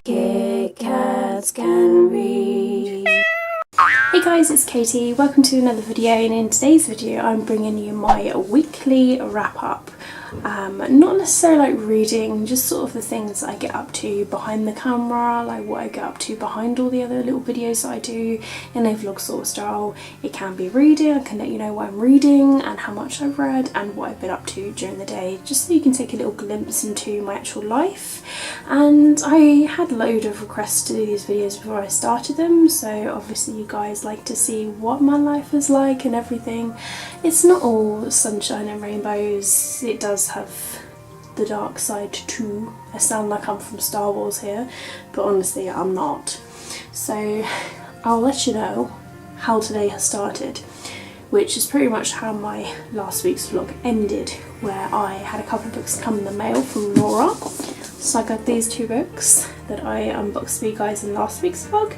Kit Kats can read. Hey guys, it's Katie. Welcome to another video, and in today's video I'm bringing you my weekly wrap up. Not necessarily like reading, just sort of the things I get up to behind the camera, like what I get up to behind all the other little videos that I do in a vlog sort of style. It can be reading, I can let you know what I'm reading and how much I've read and what I've been up to during the day, just so you can take a little glimpse into my actual life. And I had a load of requests to do these videos before I started them, so obviously you guys like to see what my life is like and everything. It's not all sunshine and rainbows, it does have the dark side too. I sound like I'm from Star Wars here, but honestly I'm not. So I'll let you know how today has started, which is pretty much how my last week's vlog ended, where I had a couple of books come in the mail from Laura. So I got these two books that I unboxed for you guys in last week's vlog,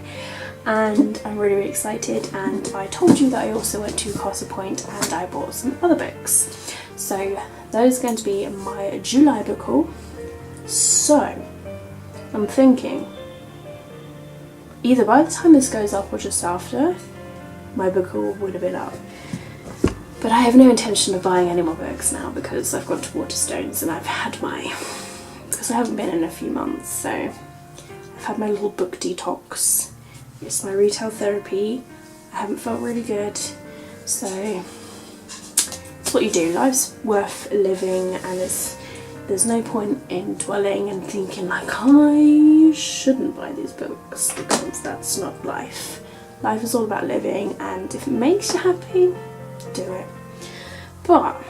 and I'm really excited. And I told you that I also went to Castle Point and I bought some other books. So those are going to be my July book haul. So I'm thinking either by the time this goes up or just after, my book haul would have been up. But I have no intention of buying any more books now because I've gone to Waterstones and I've had my, because I haven't been in a few months, so I've had my little book detox. It's my retail therapy. I haven't felt really good, so it's what you do. Life's worth living, and there's no point in dwelling and thinking like I shouldn't buy these books, because that's not life. Life is all about living, and if it makes you happy, do it. But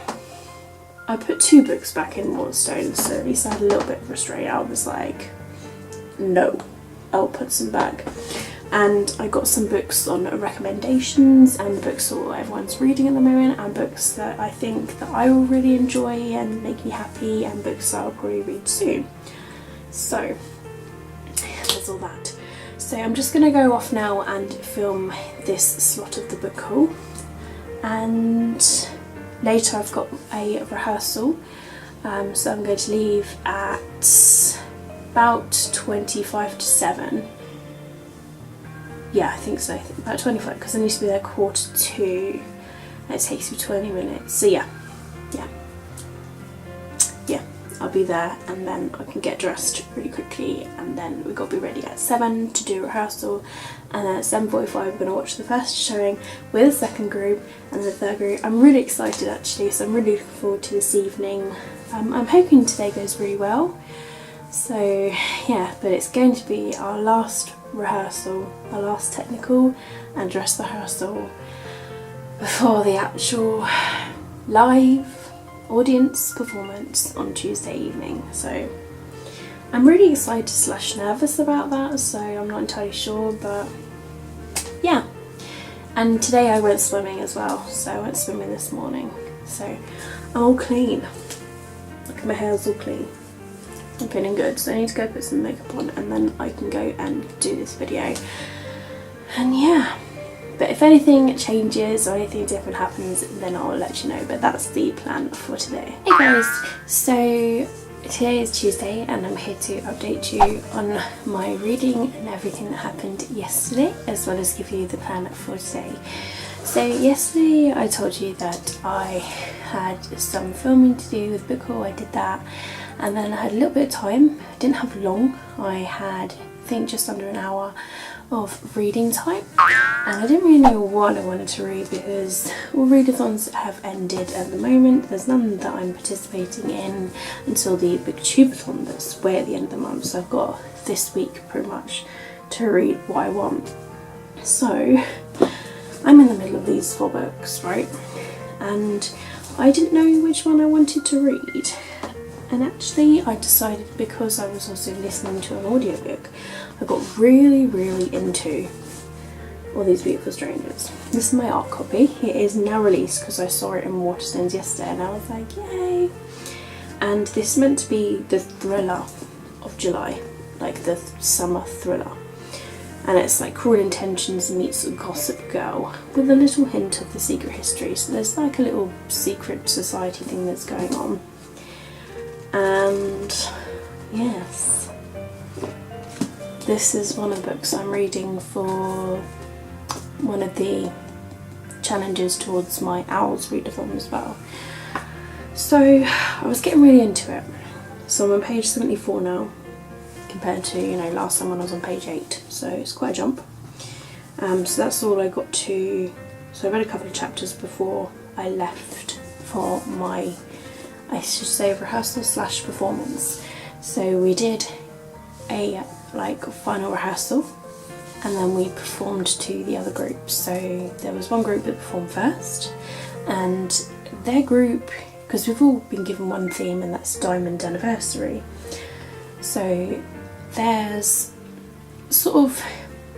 I put two books back in Waterstones, so at least I had a little bit of restraint. I was like, no, I'll put some back. And I got some books on recommendations, and books that everyone's reading at the moment, and books that I think that I will really enjoy and make me happy, and books that I'll probably read soon. So there's all that. So I'm just going to go off now and film this slot of the book haul, and later I've got a rehearsal, so I'm going to leave at about 25 to 7. Yeah, I think so, about 25, because I need to be there 1:45, and it takes me 20 minutes, so yeah, I'll be there, and then I can get dressed really quickly, and then we've got to be ready at 7 to do rehearsal, and then at 7:45 we're going to watch the first showing with the second group and the third group. I'm really excited actually, so I'm really looking forward to this evening. I'm hoping today goes really well, so yeah, but it's going to be our last rehearsal, our last technical and dress rehearsal before the actual live audience performance on Tuesday evening. So I'm really excited / nervous about that, so I'm not entirely sure, but yeah. And today I went swimming as well, so I went swimming this morning, so I'm all clean. Look at my hair's all clean. I'm feeling good, so I need to go put some makeup on, and then I can go and do this video. And yeah, but if anything changes or anything different happens, then I'll let you know, but that's the plan for today. Hey guys, so today is Tuesday, and I'm here to update you on my reading and everything that happened yesterday, as well as give you the plan for today. So yesterday I told you that I had some filming to do with book haul. I did that, and then I had a little bit of time. I didn't have long. I had, I think, just under an hour of reading time, and I didn't really know what I wanted to read because all readathons have ended at the moment. There's none that I'm participating in until the booktubeathon that's way at the end of the month, so I've got this week pretty much to read what I want. So I'm in the middle of these 4 books, right, and I didn't know which one I wanted to read. And actually I decided, because I was also listening to an audiobook, I got really into All These Beautiful Strangers. This is my art copy. It is now released because I saw it in Waterstones yesterday, and I was like, yay! And this is meant to be the thriller of July, like the summer thriller. And it's like Cruel Intentions meets Gossip Girl with a little hint of The Secret History. So there's like a little secret society thing that's going on. And yes, this is one of the books I'm reading for one of the challenges towards my Owls readathon as well. So I was getting really into it. So I'm on page 74 now, compared to, you know, last time when I was on page 8, so it's quite a jump. So that's all I got to. So I read a couple of chapters before I left for my, I should say, rehearsal slash performance. So we did a final rehearsal, and then we performed to the other groups. So there was one group that performed first, and their group, because we've all been given one theme, and that's Diamond Anniversary. So theirs sort of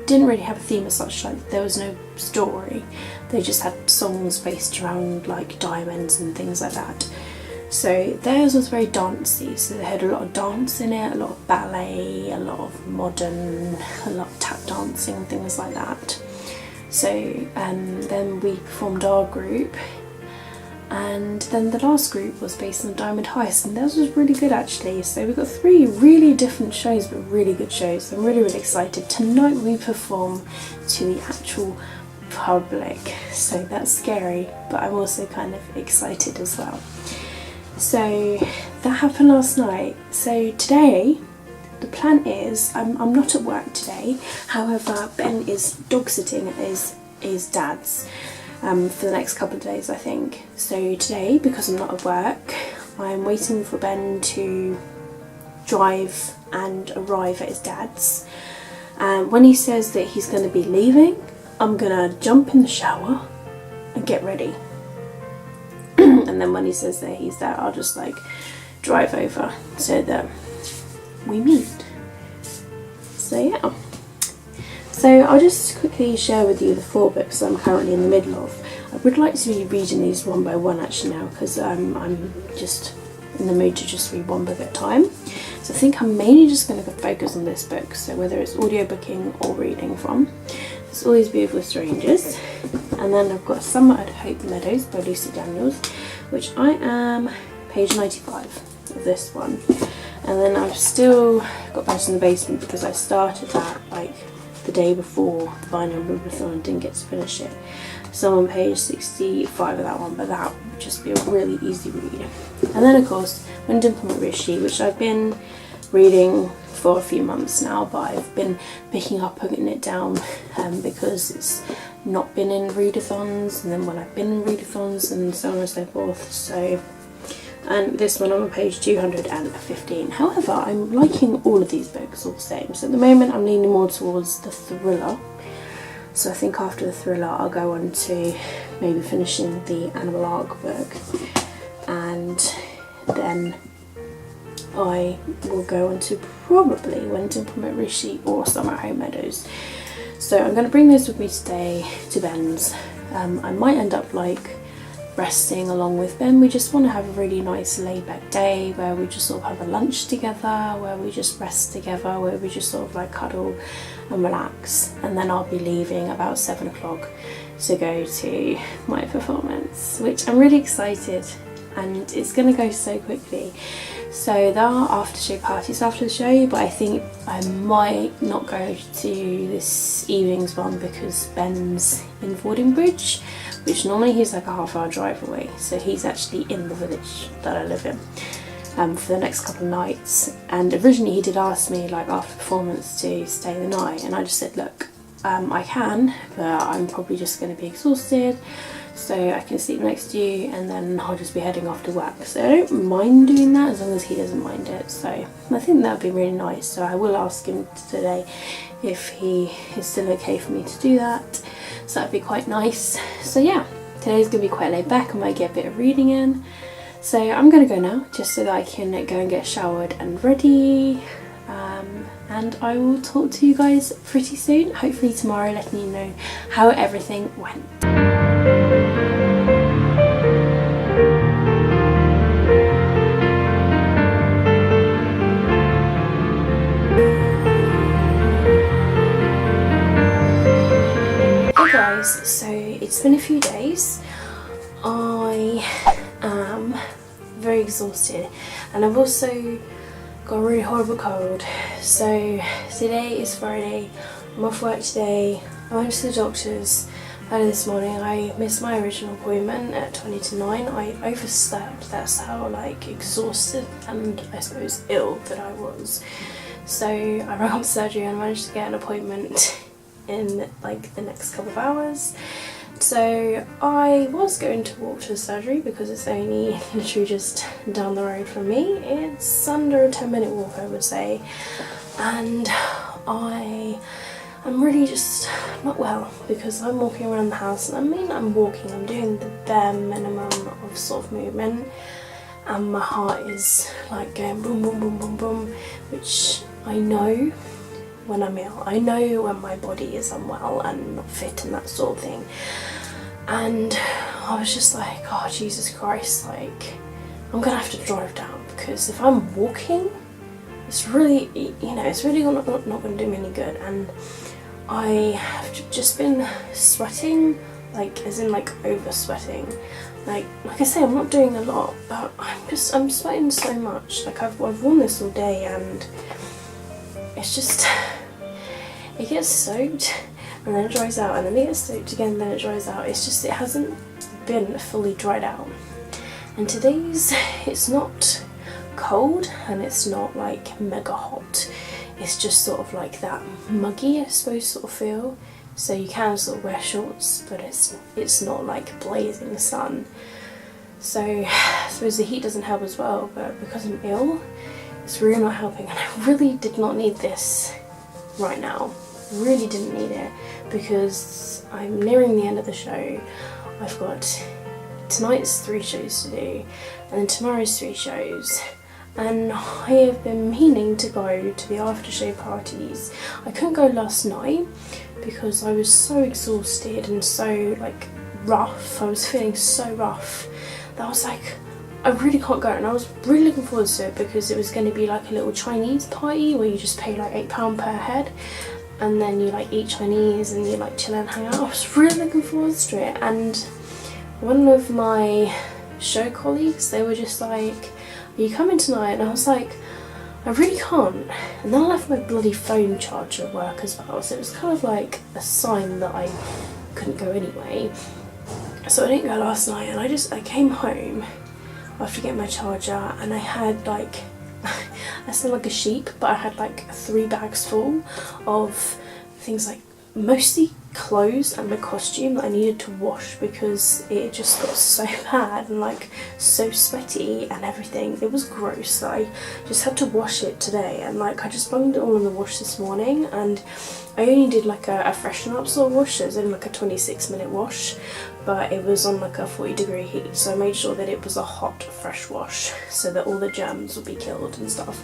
didn't really have a theme as such, like there was no story. They just had songs based around like diamonds and things like that. So theirs was very dancey, so they had a lot of dance in it, a lot of ballet, a lot of modern, a lot of tap dancing, things like that. So then we performed our group, and then the last group was based on Diamond Heist, and theirs was really good actually. So we got 3 really different shows, but really good shows. I'm really excited. Tonight we perform to the actual public, so that's scary, but I'm also kind of excited as well. So that happened last night. So today the plan is, I'm not at work today, however Ben is dog sitting at his dad's for the next couple of days, I think. So today, because I'm not at work, I'm waiting for Ben to drive and arrive at his dad's. When he says that he's going to be leaving, I'm going to jump in the shower and get ready. And then when he says that he's there, I'll just like drive over so that we meet. So yeah. So I'll just quickly share with you the 4 books I'm currently in the middle of. I would like to be reading these one by one actually now, because I'm just in the mood to just read one book at a time. So I think I'm mainly just going to focus on this book, so whether it's audiobooking or reading from. It's All These Beautiful Strangers. And then I've got Summer at Hope Meadows by Lucy Daniels, which I am page 95 of this one. And then I've still got Badges in the Basement because I started that like the day before the Vinyl Readathon and didn't get to finish it. So I'm on page 65 of that one, but that would just be a really easy read. And then of course When Dimple Met Rishi, which I've been reading for a few months now, but I've been picking up, putting it down because it's not been in readathons, and then when I've been in readathons and so on and so forth. So, and this one I'm on page 215. However, I'm liking all of these books all the same. So at the moment I'm leaning more towards the thriller. So I think after the thriller I'll go on to maybe finishing the Animal Arc book, and then I will go on to probably When Dimple Met Rishi or Summer at Home Meadows. So I'm going to bring those with me today to Ben's. I might end up like resting along with Ben. We just want to have a really nice laid back day where we just sort of have a lunch together, where we just rest together, where we just sort of like cuddle and relax. And then I'll be leaving about 7 o'clock to go to my performance, which I'm really excited, and it's going to go so quickly. So there are after show parties after the show, but I think I might not go to this evening's one because Ben's in Fordingbridge, which normally he's like a half-hour drive away. So he's actually in the village that I live in for the next couple of nights. And originally he did ask me like after performance to stay the night, and I just said, look, I can, but I'm probably just going to be exhausted, so I can sleep next to you and then I'll just be heading off to work. So I don't mind doing that as long as he doesn't mind it. So I think that would be really nice. So I will ask him today if he is still okay for me to do that. So that'd be quite nice. So yeah, today's going to be quite laid back. I might get a bit of reading in. So I'm going to go now just so that I can go and get showered and ready. And I will talk to you guys pretty soon, hopefully tomorrow, letting you know how everything went. Hey guys, so it's been a few days. I am very exhausted, and I've also got a really horrible cold. So today is Friday, I'm off work today. I went to the doctor's early this morning. I missed my original appointment at 20 to 9. I overslept. That's how like exhausted and I suppose ill that I was. So I rang up surgery and managed to get an appointment in like the next couple of hours. So I was going to walk to the surgery because it's only literally just down the road from me. It's under a 10-minute walk, I would say, and I am really just not well because I'm walking around the house, and I mean I'm doing the bare minimum of sort of movement, and my heart is like going boom boom boom boom boom, which I know when I'm ill. I know when my body is unwell and not fit and that sort of thing. And I was just like, oh Jesus Christ, like I'm gonna have to drive down, because if I'm walking, it's really, you know, it's really not gonna do me any good. And I have just been sweating, like as in like over sweating. Like I say, I'm not doing a lot, but I'm sweating so much. Like I've worn this all day, and it's just, it gets soaked and then it dries out, and then it gets soaked again and then it dries out. It's just, it hasn't been fully dried out. And today's, it's not cold and it's not like mega hot. It's just sort of like that muggy, I suppose, sort of feel. So you can sort of wear shorts, but it's not like blazing sun. So I suppose the heat doesn't help as well, but because I'm ill, it's really not helping. And I really did not need this right now. Really didn't need it, because I'm nearing the end of the show. I've got tonight's 3 shows to do, and then tomorrow's 3 shows. And I have been meaning to go to the after show parties. I couldn't go last night because I was so exhausted and so like rough. I was feeling so rough that I was like, I really can't go. And I was really looking forward to it because it was going to be like a little Chinese party where you just pay like £8 per head, and then you like eat Chinese and you like chill and hang out. I was really looking forward to it. And one of my show colleagues, they were just like, are you coming tonight? And I was like, I really can't. And then I left my bloody phone charger at work as well, so it was kind of like a sign that I couldn't go anyway. So I didn't go last night, and I came home after getting my charger, and I had like, I sound like a sheep, but I had like 3 bags full of things, like mostly clothes and my costume that I needed to wash because it just got so bad and like so sweaty and everything. It was gross that I just had to wash it today, and like I just bunged it all in the wash this morning, and I only did like a freshen up sort of wash. It was only like a 26-minute wash, but it was on like a 40-degree heat, so I made sure that it was a hot fresh wash so that all the germs would be killed and stuff.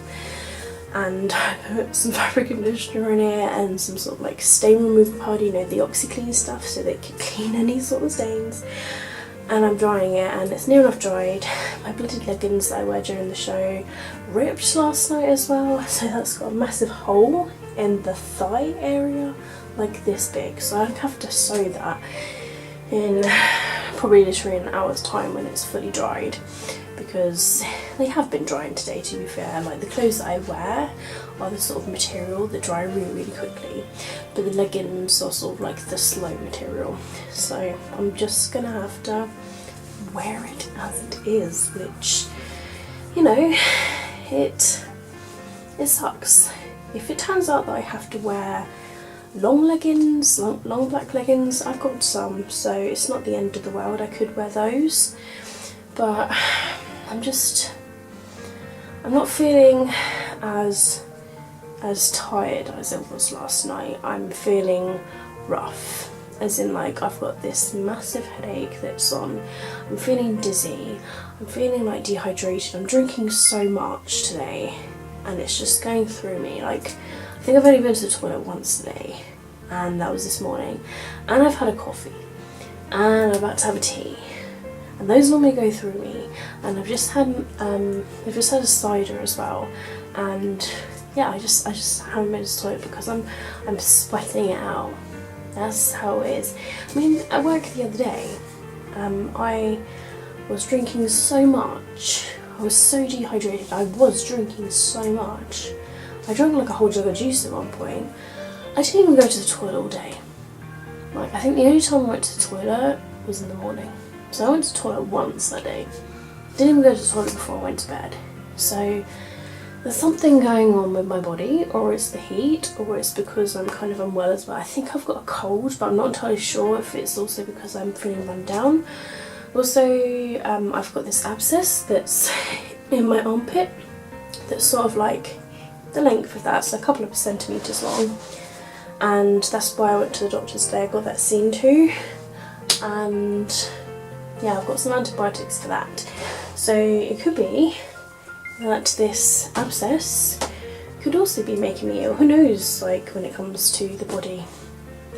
And I put some fabric conditioner in it and some sort of like stain removal powder, you know, the OxiClean stuff, so that it can clean any sort of stains. And I'm drying it, and it's near enough dried. My bloody leggings that I wear during the show ripped last night as well, so that's got a massive hole in the thigh area, like this big. So I have to sew that in probably literally an hour's time when it's fully dried, because they have been drying today, to be fair. Like the clothes that I wear are the sort of material that dry really quickly, but the leggings are sort of like the slow material. So I'm just gonna have to wear it as it is, which, you know, it sucks. If it turns out that I have to wear long leggings, long black leggings, I've got some, so it's not the end of the world. I could wear those, but I'm not feeling as tired as I was last night. I'm feeling rough, as in like I've got this massive headache that's on. I'm feeling dizzy. I'm feeling like dehydrated. I'm drinking so much today, and it's just going through me. Like, I think I've only been to the toilet once today, and that was this morning. And I've had a coffee, and I'm about to have a tea, and those normally go through me. And I've just had a cider as well, and yeah, I just haven't been to the toilet because I'm sweating it out. That's how it is. I mean, at work the other day, I was drinking so much. I was so dehydrated. I was drinking so much. I drank like a whole jug of juice at one point. I didn't even go to the toilet all day. Like, I think the only time I went to the toilet was in the morning. So I went to the toilet once that day. Didn't even go to the toilet before I went to bed. So there's something going on with my body, or it's the heat, or it's because I'm kind of unwell as well. I think I've got a cold, but I'm not entirely sure if it's also because I'm feeling run down. Also, I've got this abscess that's in my armpit that's sort of like the length of that, so a couple of centimetres long. And that's why I went to the doctor today. I got that seen too, and yeah, I've got some antibiotics for that. So it could be that this abscess could also be making me ill. Who knows, like, when it comes to the body.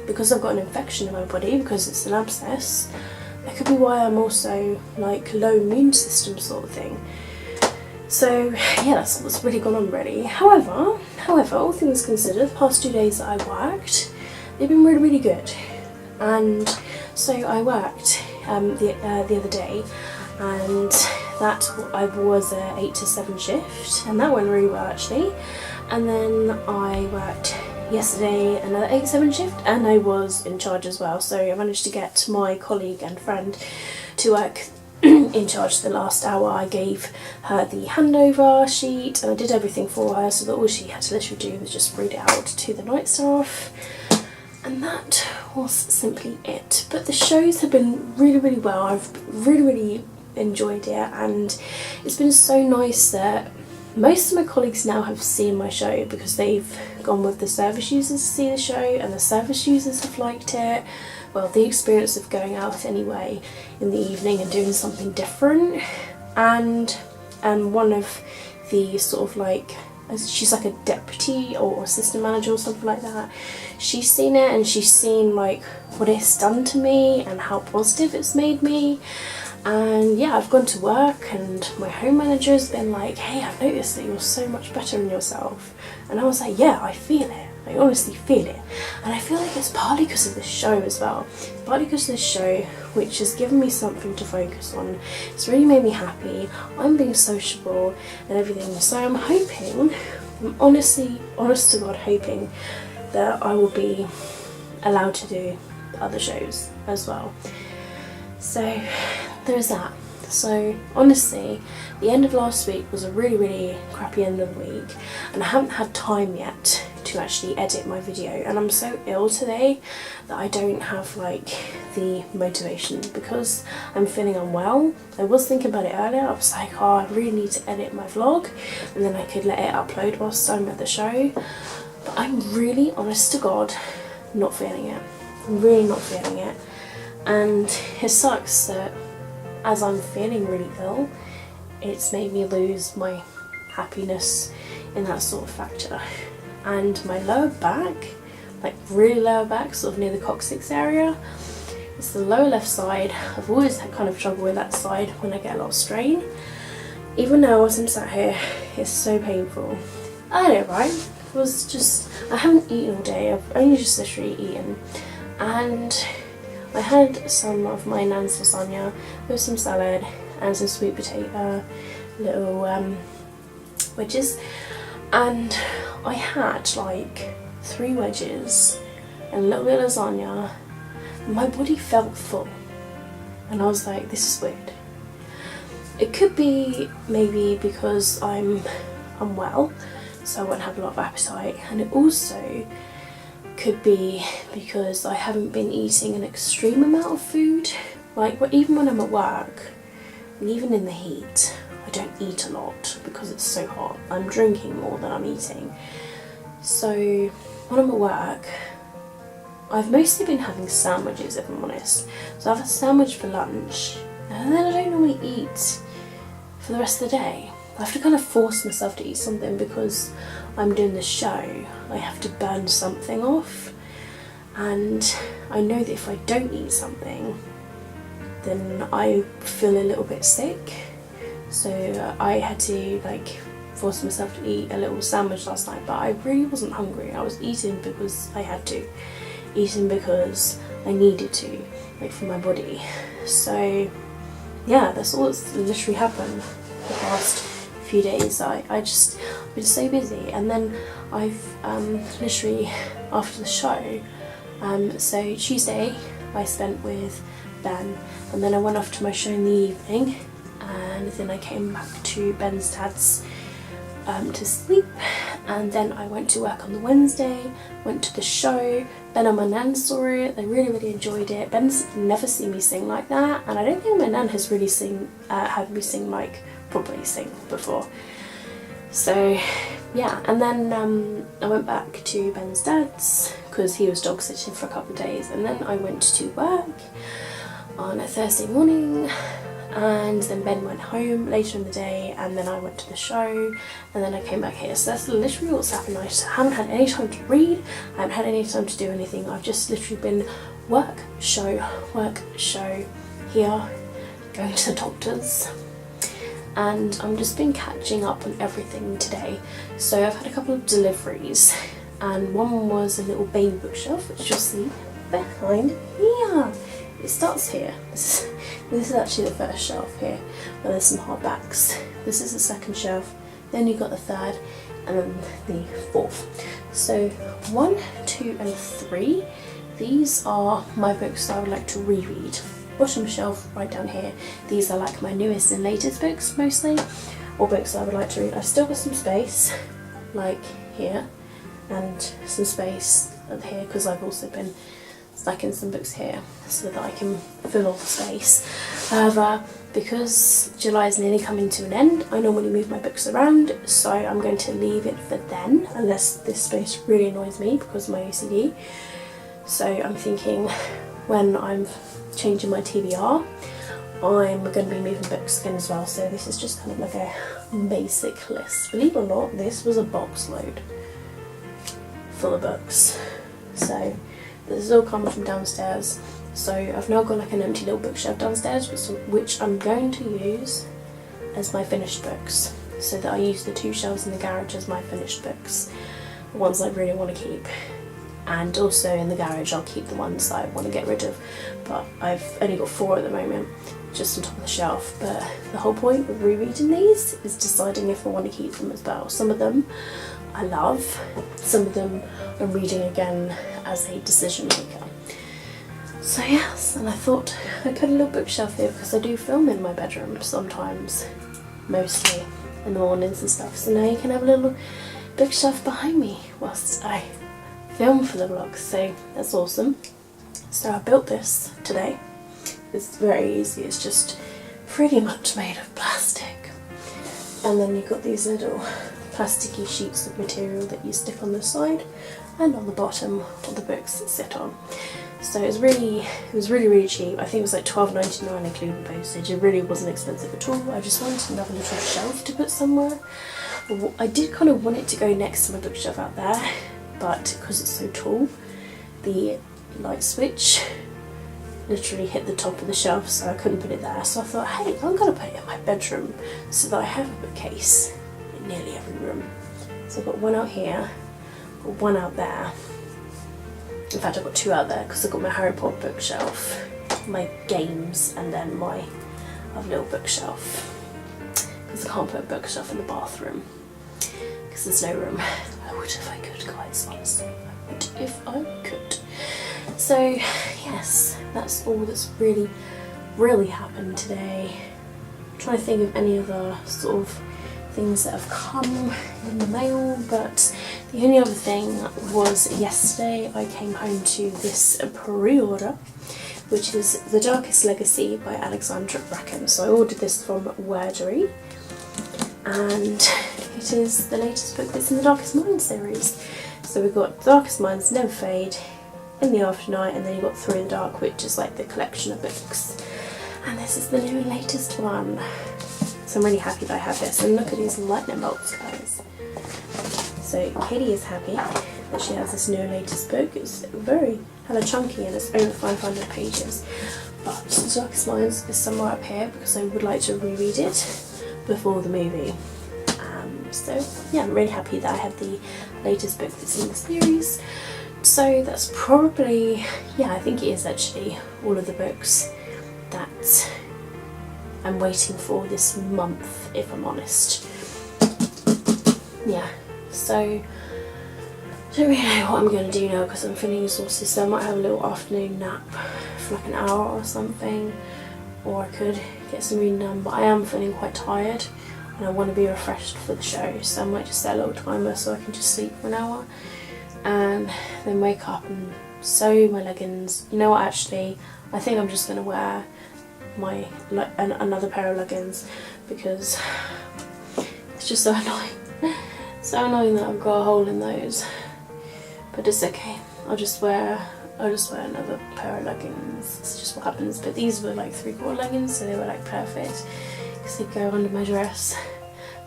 Because I've got an infection in my body, because it's an abscess, that could be why I'm also like low immune system sort of thing. So yeah, that's what's really gone on really. However, all things considered, the past 2 days that I worked, they've been really good. And so I worked the other day, and that I was a 8 to 7 shift, and that went really well actually. And then I worked yesterday another 8 to 7 shift, and I was in charge as well. So I managed to get my colleague and friend to work in charge the last hour. I gave her the handover sheet and I did everything for her, so that all she had to literally do was just read it out to the night staff, and that was simply it. But the shows have been really well. I've really enjoyed it, and it's been so nice that most of my colleagues now have seen my show, because they've gone with the service users to see the show, and the service users have liked it. Well, the experience of going out anyway in the evening and doing something different. And one of the sort of like, she's like a deputy or assistant manager or something like that, she's seen it, and she's seen like what it's done to me and how positive it's made me. And yeah, I've gone to work and my home manager's been like, hey, I've noticed that you're so much better in yourself. And I was like, yeah, I feel it. I honestly feel it. And I feel like it's partly because of this show as well. Partly because of this show, which has given me something to focus on. It's really made me happy. I'm being sociable and everything. So I'm hoping, I'm honestly, honest to God, hoping that I will be allowed to do other shows as well. So there's that. So honestly, the end of last week was a really crappy end of the week, and I haven't had time yet to actually edit my video, and I'm so ill today that I don't have like the motivation because I'm feeling unwell. I was thinking about it earlier. I was like, oh, I really need to edit my vlog and then I could let it upload whilst I'm at the show. But I'm really, honest to God, not feeling it. I'm really not feeling it. And it sucks that as I'm feeling really ill, it's made me lose my happiness in that sort of factor. And my lower back, like really lower back, sort of near the coccyx area, it's the lower left side. I've always had kind of trouble with that side when I get a lot of strain. Even now as I'm sat here, it's so painful. I know, right? It was just, I haven't eaten all day, I've only just literally eaten. And I had some of my nan's lasagna with some salad and some sweet potato, little wedges, and I had like 3 wedges and a little bit of lasagna. My body felt full, and I was like, this is weird. It could be maybe because I'm unwell, so I won't have a lot of appetite, and it also could be because I haven't been eating an extreme amount of food. Like, even when I'm at work, and even in the heat, I don't eat a lot because it's so hot. I'm drinking more than I'm eating. So when I'm at work, I've mostly been having sandwiches, if I'm honest. So I have a sandwich for lunch, and then I don't normally eat for the rest of the day. I have to kind of force myself to eat something because I'm doing the show. I have to burn something off, and I know that if I don't eat something, then I feel a little bit sick. So I had to like force myself to eat a little sandwich last night, but I really wasn't hungry. I was eating because I had to, eating because I needed to, like, for my body. So yeah, that's all that's literally happened. the past few days. I've been so busy, and then I've literally after the show, so Tuesday I spent with Ben, and then I went off to my show in the evening, and then I came back to Ben's dad's to sleep, and then I went to work on the Wednesday, went to the show. Ben and my nan saw it, they really enjoyed it. Ben's never seen me sing like that, and I don't think my nan has really had me sing like properly sing before. So yeah, and then I went back to Ben's dad's because he was dog sitting for a couple of days, and then I went to work on a Thursday morning, and then Ben went home later in the day, and then I went to the show, and then I came back here. So that's literally what's happened. I just haven't had any time to read, I haven't had any time to do anything. I've just literally been work, show, here, going to the doctors, and I've just been catching up on everything today. So I've had a couple of deliveries, and one was a little baby bookshelf, which you'll see behind here. It starts here. This is actually the first shelf here, where there's some hardbacks. This is the second shelf, then you've got the third, and then the fourth. So 1, 2 and 3, these are my books that I would like to reread. Bottom shelf right down here, these are like my newest and latest books mostly, or books that I would like to read. I've still got some space, like here, and some space up here, because I've also been stacking some books here so that I can fill all the space. However, because July is nearly coming to an end, I normally move my books around, so I'm going to leave it for then, unless this space really annoys me because of my OCD. So I'm thinking when I'm changing my TBR, I'm going to be moving books again as well. So this is just kind of like a basic list. Believe it or not, this was a box load full of books. So this has all come from downstairs. So I've now got like an empty little bookshelf downstairs, which I'm going to use as my finished books, so that I use the 2 shelves in the garage as my finished books, the ones I really want to keep. And also in the garage I'll keep the ones that I want to get rid of, but I've only got 4 at the moment, just on top of the shelf. But the whole point of rereading these is deciding if I want to keep them as well. Some of them I love, some of them I'm reading again as a decision maker. So yes, and I thought I'd put a little bookshelf here because I do film in my bedroom sometimes, mostly in the mornings and stuff. So now you can have a little bookshelf behind me whilst I film for the vlog, so that's awesome. So I built this today. It's very easy, it's just pretty much made of plastic. And then you've got these little plasticky sheets of material that you stick on the side and on the bottom of the books sit on. So it was really cheap. I think it was like £12.99 including postage. It really wasn't expensive at all. I just wanted another little shelf to put somewhere. I did kind of want it to go next to my bookshelf out there, but because it's so tall, the light switch literally hit the top of the shelf, so I couldn't put it there. So I thought, hey, I'm gonna put it in my bedroom so that I have a bookcase in nearly every room. So I've got one out here, got one out there. In fact, I've got 2 out there because I've got my Harry Potter bookshelf, my games, and then my other little bookshelf. Because I can't put a bookshelf in the bathroom because there's no room. I would if I could, guys, honestly. I would if I could. So yes, that's all that's really happened today. I'm trying to think of any other sort of things that have come in the mail, but the only other thing was yesterday I came home to this pre-order, which is The Darkest Legacy by Alexandra Bracken. So I ordered this from Wordery, and it is the latest book that's in the Darkest Minds series. So we've got Darkest Minds, Never Fade, In the Afternight, and then you've got Through the Dark, which is like the collection of books. And this is the new and latest one. So I'm really happy that I have this. And look at these lightning bolts, guys. So Katie is happy that she has this new and latest book. It's very hella chunky and it's over 500 pages. But The Darkest Minds is somewhere up here because I would like to reread it before the movie. So yeah, I'm really happy that I have the latest book that's in the series. So that's probably, yeah, I think it is actually all of the books that I'm waiting for this month, if I'm honest. Yeah, so I don't really know what I'm going to do now because I'm feeling exhausted, so I might have a little afternoon nap for like an hour or something, or I could get some reading done, but I am feeling quite tired and I want to be refreshed for the show, so I might just set a little timer so I can just sleep for an hour and then wake up and sew my leggings. You know what, actually I think I'm just going to wear my another pair of leggings because it's just so annoying. So annoying that I've got a hole in those, but it's okay. I'll just wear another pair of leggings. It's just what happens. But these were like 3/4 leggings, so they were like perfect because they go under my dress.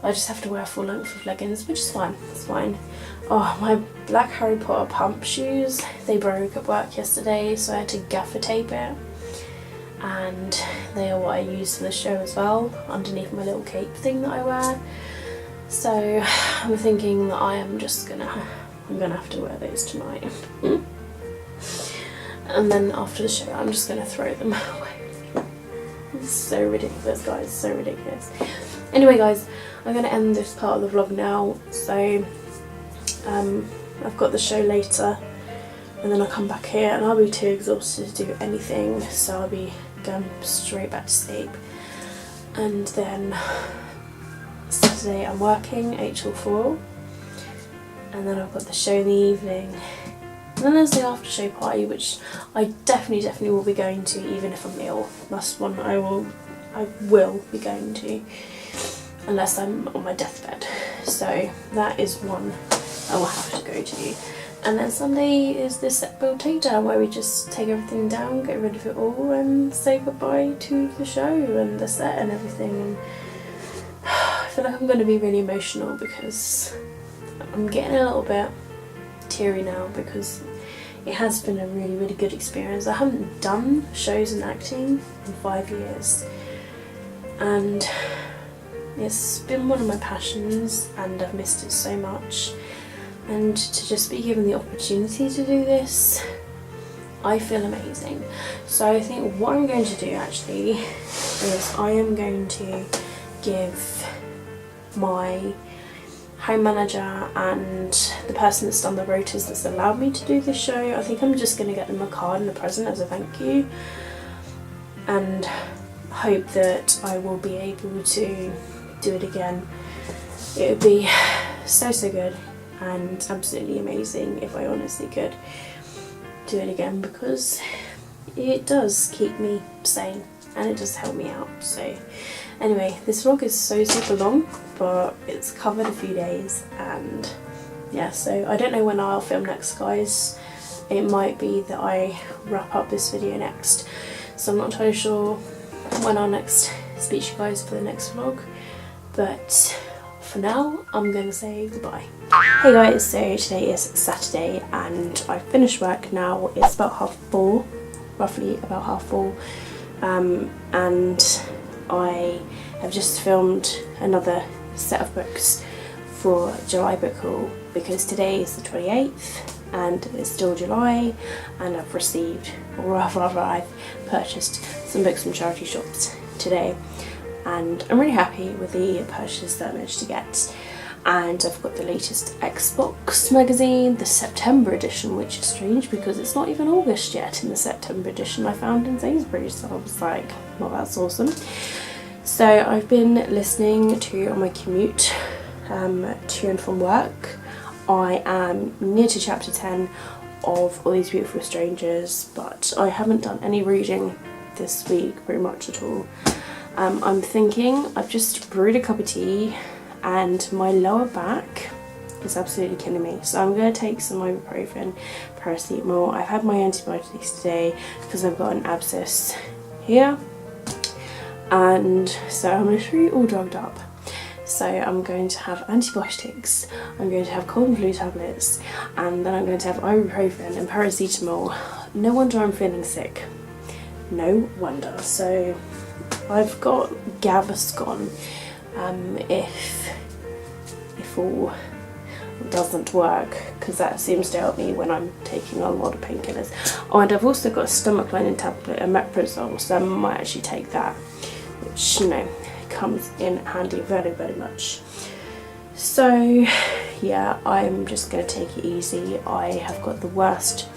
I just have to wear a full length of leggings, which is fine. It's fine. Oh, my black Harry Potter pump shoes, they broke at work yesterday, so I had to gaffer tape it. And they are what I use for the show as well, underneath my little cape thing that I wear. So I'm thinking that I'm gonna have to wear those tonight. And then after the show I'm just gonna throw them away. It's so ridiculous, guys, so ridiculous. Anyway guys, I'm gonna end this part of the vlog now. So I've got the show later and then I'll come back here and I'll be too exhausted to do anything, so I'll be going straight back to sleep. And then Saturday I'm working 8 till 4, and then I've got the show in the evening, and then there's the after show party, which I definitely will be going to even if I'm ill. That's one I will be going to unless I'm on my deathbed, so that is one I will have to go to. And then Sunday is the set build takedown, where we just take everything down, get rid of it all and say goodbye to the show and the set and everything. And I feel like I'm going to be really emotional because I'm getting a little bit teary now because it has been a really good experience. I haven't done shows and acting in 5 years and it's been one of my passions and I've missed it so much. And to just be given the opportunity to do this, I feel amazing. So I think what I'm going to do actually is I am going to give my home manager and the person that's done the rotas that's allowed me to do this show, I think I'm just going to get them a card and a present as a thank you, and hope that I will be able to do it again. It would be so good and absolutely amazing if I honestly could do it again, because it does keep me sane and it does help me out. So anyway, this vlog is so super long, but it's covered a few days, and yeah, so I don't know when I'll film next, guys. It might be that I wrap up this video next, so I'm not entirely sure when I'll next speak to you guys for the next vlog, but for now I'm going to say goodbye. Hey guys, so today is Saturday and I finished work now. It's about 4:30, roughly about 4:30, and I have just filmed another set of books for July book haul, because today is the 28th and it's still July, and I've received, or rather I've purchased some books from charity shops today, and I'm really happy with the purchase that I managed to get. And I've got the latest Xbox magazine, the September edition, which is strange because it's not even August yet in the September edition I found in Sainsbury's, so I was like, well, that's awesome. So I've been listening to on my commute to and from work. I am near to chapter 10 of All These Beautiful Strangers, but I haven't done any reading this week pretty much at all. I'm thinking, I've just brewed a cup of tea and my lower back is absolutely killing me, so I'm going to take some ibuprofen, paracetamol. I've had my antibiotics today because I've got an abscess here, and so I'm literally all drugged up. So I'm going to have antibiotics, I'm going to have cold and flu tablets, and then I'm going to have ibuprofen and paracetamol. No wonder I'm feeling sick, no wonder. So I've got Gaviscon if all doesn't work, because that seems to help me when I'm taking a lot of painkillers. Oh, and I've also got a stomach lining tablet, a Meprazole, so I might actually take that, which which, you know, comes in handy very, very much. So yeah, I'm just going to take it easy. I have got the worst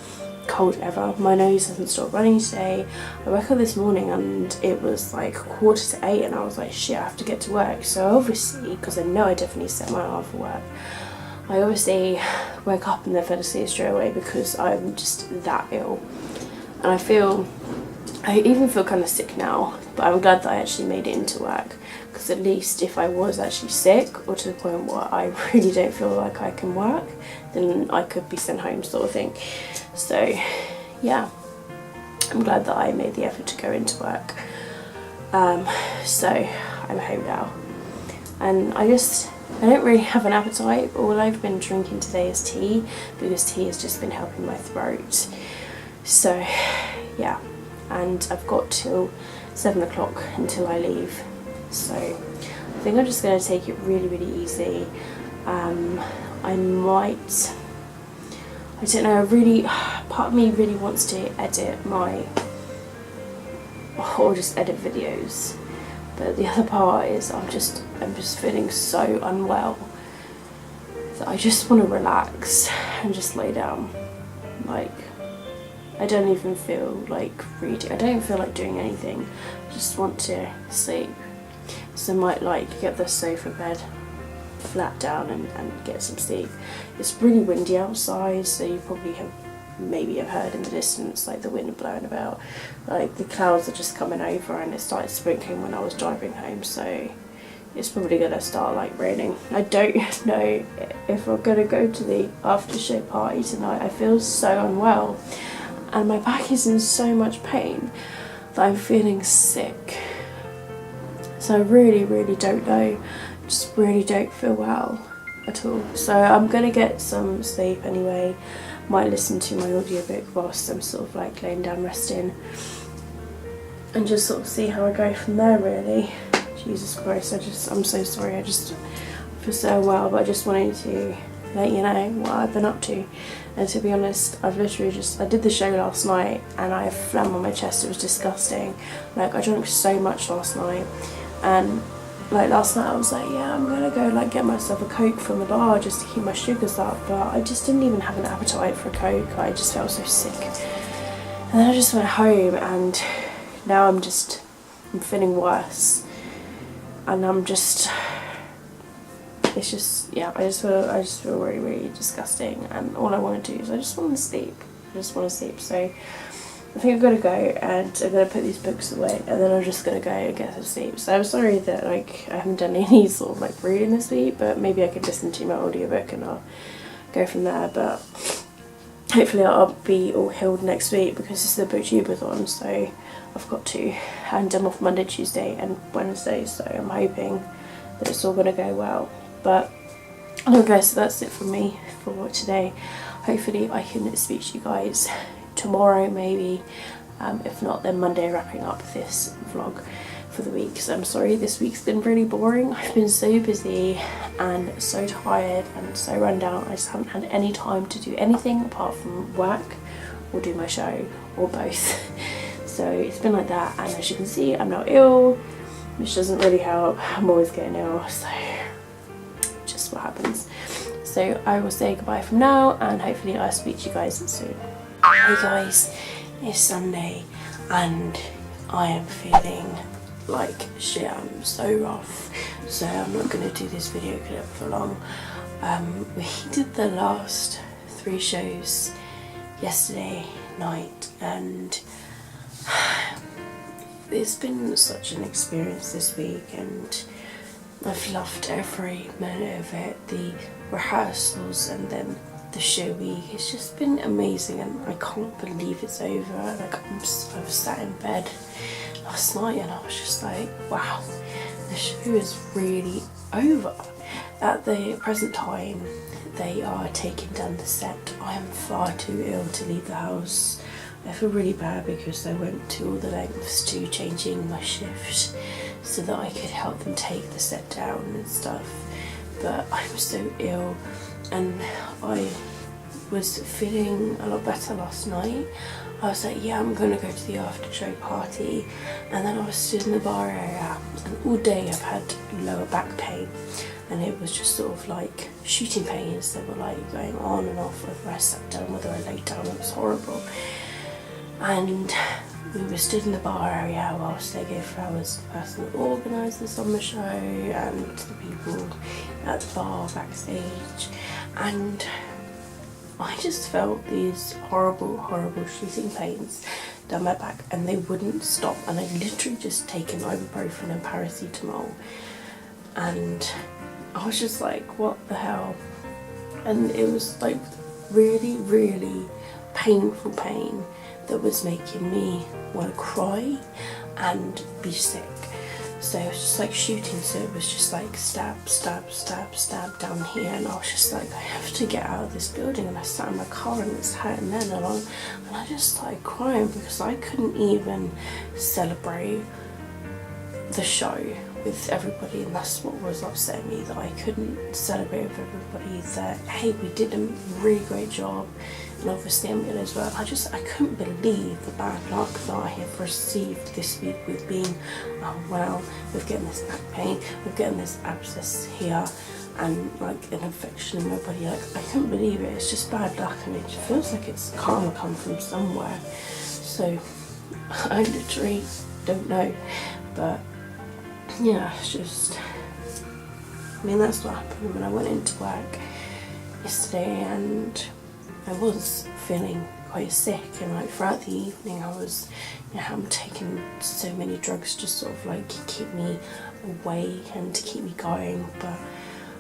cold ever. My nose hasn't stopped running today. I woke up this morning and it was like 7:45 and I was like, shit, I have to get to work. So obviously, because I know I definitely set my alarm for work, I obviously woke up and then fell asleep straight away because I'm just that ill. And I even feel kind of sick now, but I'm glad that I actually made it into work, because at least if I was actually sick or to the point where I really don't feel like I can work, then I could be sent home, sort of thing. So yeah, I'm glad that I made the effort to go into work. So I'm home now, and I don't really have an appetite. All I've been drinking today is tea, because tea has just been helping my throat. So yeah, and I've got till 7 o'clock until I leave, so I think I'm just going to take it really, really easy. I don't know, part of me really wants to edit or just edit videos, but the other part is I'm just feeling so unwell that I just want to relax and just lay down. Like, I don't even feel like reading, I don't feel like doing anything, I just want to sleep. So I might like get the sofa bed flat down and get some sleep. It's really windy outside, so you probably maybe have heard in the distance like the wind blowing about. Like the clouds are just coming over, and it started sprinkling when I was driving home, so it's probably gonna start like raining. I don't know if we're gonna go to the after show party tonight. I feel so unwell and my back is in so much pain that I'm feeling sick. So I really, really don't know. Just really don't feel well at all. So I'm gonna get some sleep anyway. Might listen to my audiobook whilst I'm sort of like laying down resting, and just sort of see how I go from there, really. Jesus Christ, I'm so sorry, I just feel so well, but I just wanted to let you know what I've been up to. And to be honest, I've literally I did the show last night and I have phlegm on my chest. It was disgusting. Like, I drank so much last night, and like last night I was like, yeah, I'm gonna go like get myself a Coke from the bar just to keep my sugars up, but I just didn't even have an appetite for a Coke. I just felt so sick. And then I just went home, and now I'm feeling worse, and it's just, yeah, I just feel really, really disgusting, and all I want to do is I just want to sleep. So I think I'm gonna go and I'm gonna put these books away, and then I'm just gonna go and get some sleep. So I'm sorry that like I haven't done any sort of like reading this week, but maybe I could listen to my audiobook and I'll go from there. But hopefully I'll be all healed next week, because this is the booktubeathon, so I've got to hand them off Monday, Tuesday and Wednesday, so I'm hoping that it's all gonna go well. But okay, so that's it from me for today. Hopefully I can speak to you guys tomorrow maybe, if not then Monday, wrapping up this vlog for the week. So I'm sorry this week's been really boring. I've been so busy and so tired and so run down. I just haven't had any time to do anything apart from work or do my show, or both. So it's been like that, and as you can see I'm now ill, which doesn't really help. I'm always getting ill, so just what happens. So I will say goodbye from now, and hopefully I'll speak to you guys soon. Hey guys, it's Sunday and I am feeling like shit. I'm so rough, so I'm not going to do this video clip for long. We did the last 3 shows yesterday night, and it's been such an experience this week, and I've loved every minute of it. The rehearsals and then the show week, it's just been amazing, and I can't believe it's over. Like, I was sat in bed last night and I was just like, wow, the show is really over. At the present time they are taking down the set. I am far too ill to leave the house. I feel really bad because I went to all the lengths to changing my shift so that I could help them take the set down and stuff, but I was so ill, and I was feeling a lot better last night. I was like, yeah, I'm gonna go to the after show party, and then I was stood in the bar area, and all day I've had lower back pain, and it was just sort of like shooting pains that were like going on and off whether I sat down, whether I laid down. It was horrible. And we were stood in the bar area whilst they gave flowers to the person that organised the summer show and the people at the bar backstage, and I just felt these horrible, horrible shooting pains down my back, and they wouldn't stop, and I'd literally just taken ibuprofen and paracetamol, and I was just like, what the hell? And it was like really, really painful pain that was making me want to cry and be sick. So it was just like shooting, so it was just like stab, stab, stab, stab down here, and I was just like, I have to get out of this building. And I sat in my car and it was hurting then, and I just started crying because I couldn't even celebrate the show with everybody, and that's what was upsetting me, that I couldn't celebrate with everybody that, hey, we did a really great job, and obviously I'm ill as well. I couldn't believe the bad luck that I have received this week with being unwell, with getting this back pain, with getting this abscess here, and like an infection in my body. Like, I couldn't believe it. It's just bad luck, and it feels like it's karma come from somewhere. So I literally don't know, but yeah, it's just, I mean, that's what happened when I went into work yesterday, and I was feeling quite sick, and like throughout the evening I was, I'm taking so many drugs to sort of like keep me away and to keep me going, but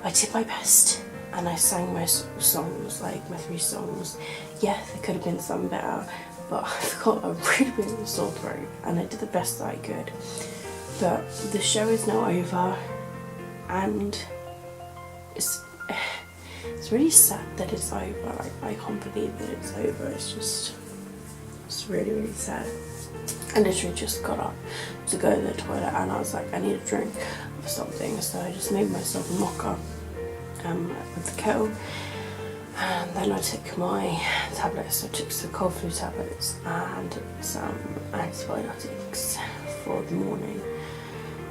I did my best, and I sang my songs, like my 3 songs. Yeah, there could have been some better, but I've got a really, really sore throat, and I did the best that I could. But the show is now over, and it's really sad that it's over. Like, I can't believe that it's over. It's really, really sad. I literally just got up to go to the toilet, and I was like, I need a drink or something, so I just made myself a mocha with the kettle, and then I took my tablets. I took some cold flu tablets and some antibiotics for the morning.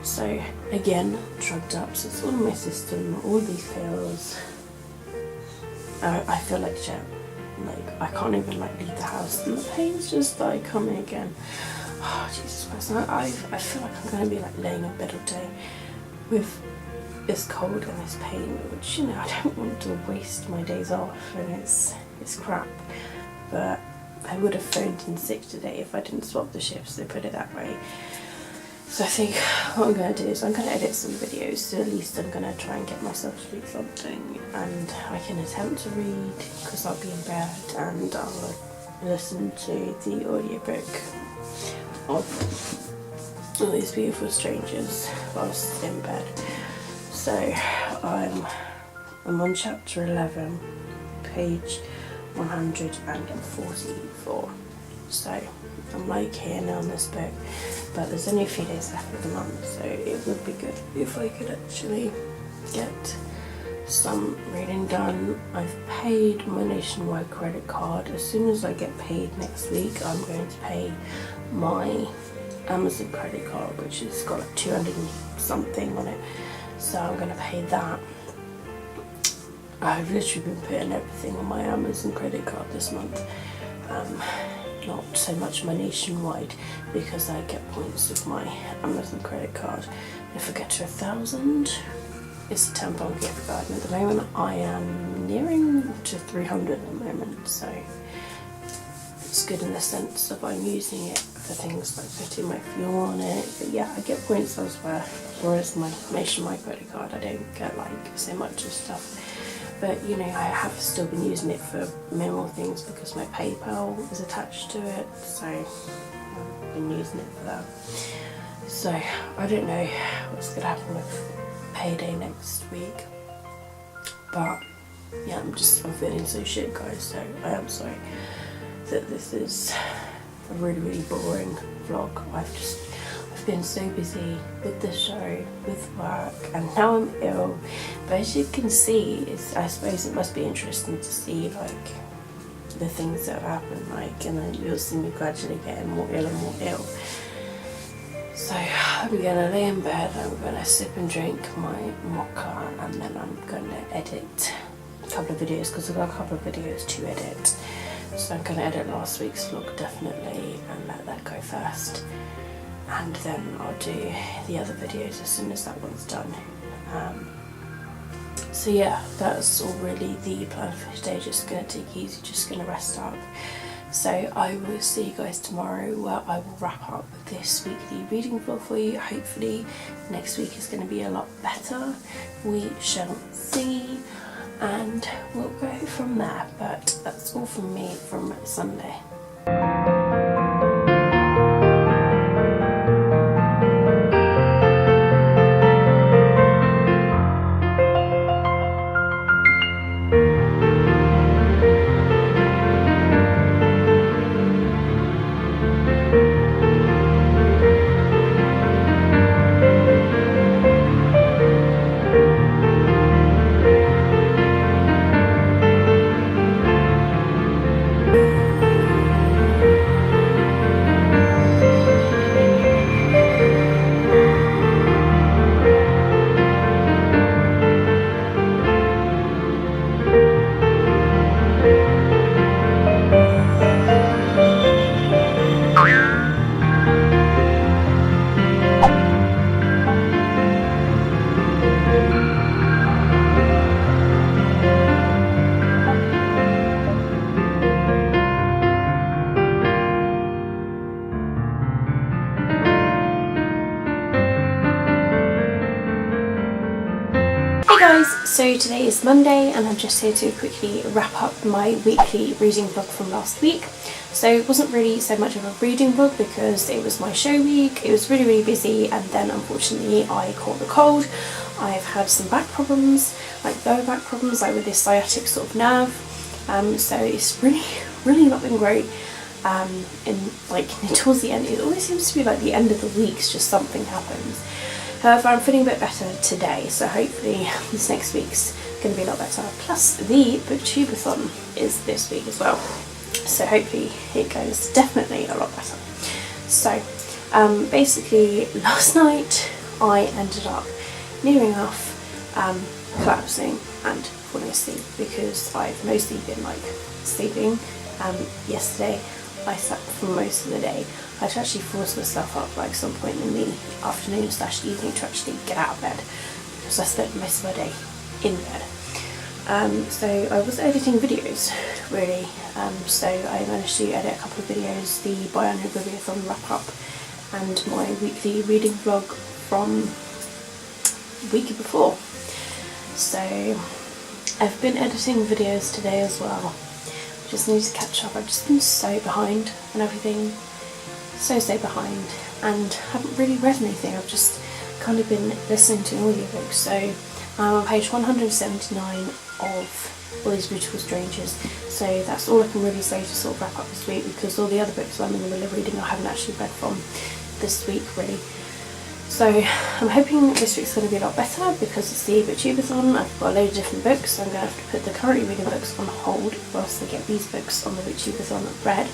So again, drugged up, so it's all in my system, all these pills. I feel like shit. Like, I can't even like leave the house, and the pain's just like coming again. Oh, Jesus Christ. I feel like I'm going to be like laying in bed all day with this cold and this pain, which, I don't want to waste my days off, and it's crap. But I would have phoned in sick today if I didn't swap the shifts, they put it that way. So I think what I'm going to do is I'm going to edit some videos, so at least I'm going to try and get myself to read something, and I can attempt to read because I'll be in bed, and I'll listen to the audiobook of All These Beautiful Strangers whilst in bed. So I'm on chapter 11, page 144. So I'm like here now in this book, but there's only a few days left of the month, so it would be good if I could actually get some reading done. I've paid my Nationwide credit card. As soon as I get paid next week, I'm going to pay my Amazon credit card, which has got like 200 and something on it, so I'm going to pay that. I've literally been putting everything on my Amazon credit card this month. Not so much my Nationwide, because I get points with my Amazon credit card. If I get to 1,000, it's a £10 gift card, and at the moment I am nearing to 300 at the moment, so it's good in the sense of I'm using it for things like putting my fuel on it. But yeah, I get points elsewhere, whereas my Nationwide credit card I don't get like so much of stuff. But I have still been using it for minimal things because my PayPal is attached to it, so I've been using it for that. So I don't know what's going to happen with payday next week, but yeah, I'm feeling so shit, guys, so I am sorry that this is a really, really boring vlog. I've been so busy with the show, with work, and now I'm ill. But as you can see, I suppose it must be interesting to see like the things that have happened, like, and then you'll see me gradually getting more ill and more ill. So I'm gonna lay in bed, I'm gonna sip and drink my mocha, and then I'm gonna edit a couple of videos because I've got a couple of videos to edit. So I'm gonna edit last week's vlog definitely and let that go first, and then I'll do the other videos as soon as that one's done. So yeah, that's all really the plan for today. Just gonna take it easy, just gonna rest up. So I will see you guys tomorrow, where I will wrap up this weekly reading vlog for you. Hopefully next week is going to be a lot better. We shall see, and we'll go from there. But that's all from me from Sunday. So today is Monday, and I'm just here to quickly wrap up my weekly reading vlog from last week. So it wasn't really so much of a reading vlog because it was my show week. It was really busy, and then unfortunately I caught the cold. I've had some back problems, like lower back problems, like with this sciatic sort of nerve. So it's really not been great. Towards the end, it always seems to be like the end of the weeks, just something happens. However, I'm feeling a bit better today, so hopefully this next week's going to be a lot better. Plus, the Booktubeathon is this week as well, so hopefully it goes definitely a lot better. So, basically, last night I ended up near enough collapsing and falling asleep because I've mostly been like sleeping. Yesterday I slept for most of the day. I had to actually force myself up like some point in the afternoon / evening to actually get out of bed because I spent most of my day in bed. So I was editing videos really, so I managed to edit a couple of videos, the Biannual Bibliothon wrap up and my weekly reading vlog from the week before. So I've been editing videos today as well. Just need to catch up. I've just been so behind and everything, so behind, and haven't really read anything. I've just kind of been listening to audiobooks. So I'm on page 179 of All These Beautiful Strangers, so that's all I can really say to sort of wrap up this week, because all the other books I'm in the middle of reading I haven't actually read from this week really. So I'm hoping this week's going to be a lot better because it's the Booktubeathon. I've got a load of different books, so I'm going to have to put the currently reading books on hold whilst I get these books on the Booktubeathon read.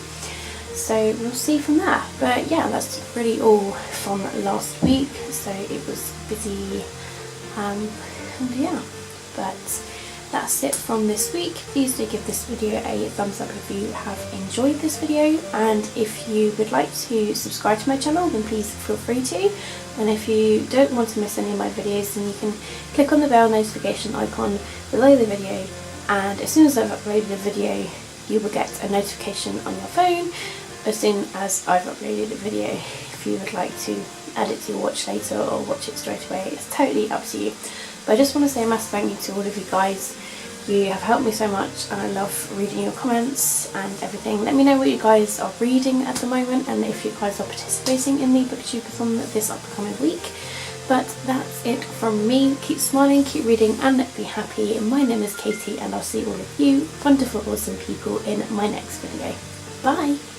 So we'll see from there. But yeah, that's really all from last week. So it was busy, and yeah, but that's it from this week. Please do give this video a thumbs up if you have enjoyed this video, and if you would like to subscribe to my channel then please feel free to, and if you don't want to miss any of my videos then you can click on the bell notification icon below the video, and as soon as I've uploaded a video you will get a notification on your phone as soon as I've uploaded a video. If you would like to add it to your watch later or watch it straight away, it's totally up to you. But I just want to say a massive thank you to all of you guys. You have helped me so much and I love reading your comments and everything. Let me know what you guys are reading at the moment and if you guys are participating in the Booktubeathon this upcoming week. But that's it from me. Keep smiling, keep reading and be happy. My name is Katie and I'll see all of you wonderful, awesome people in my next video. Bye!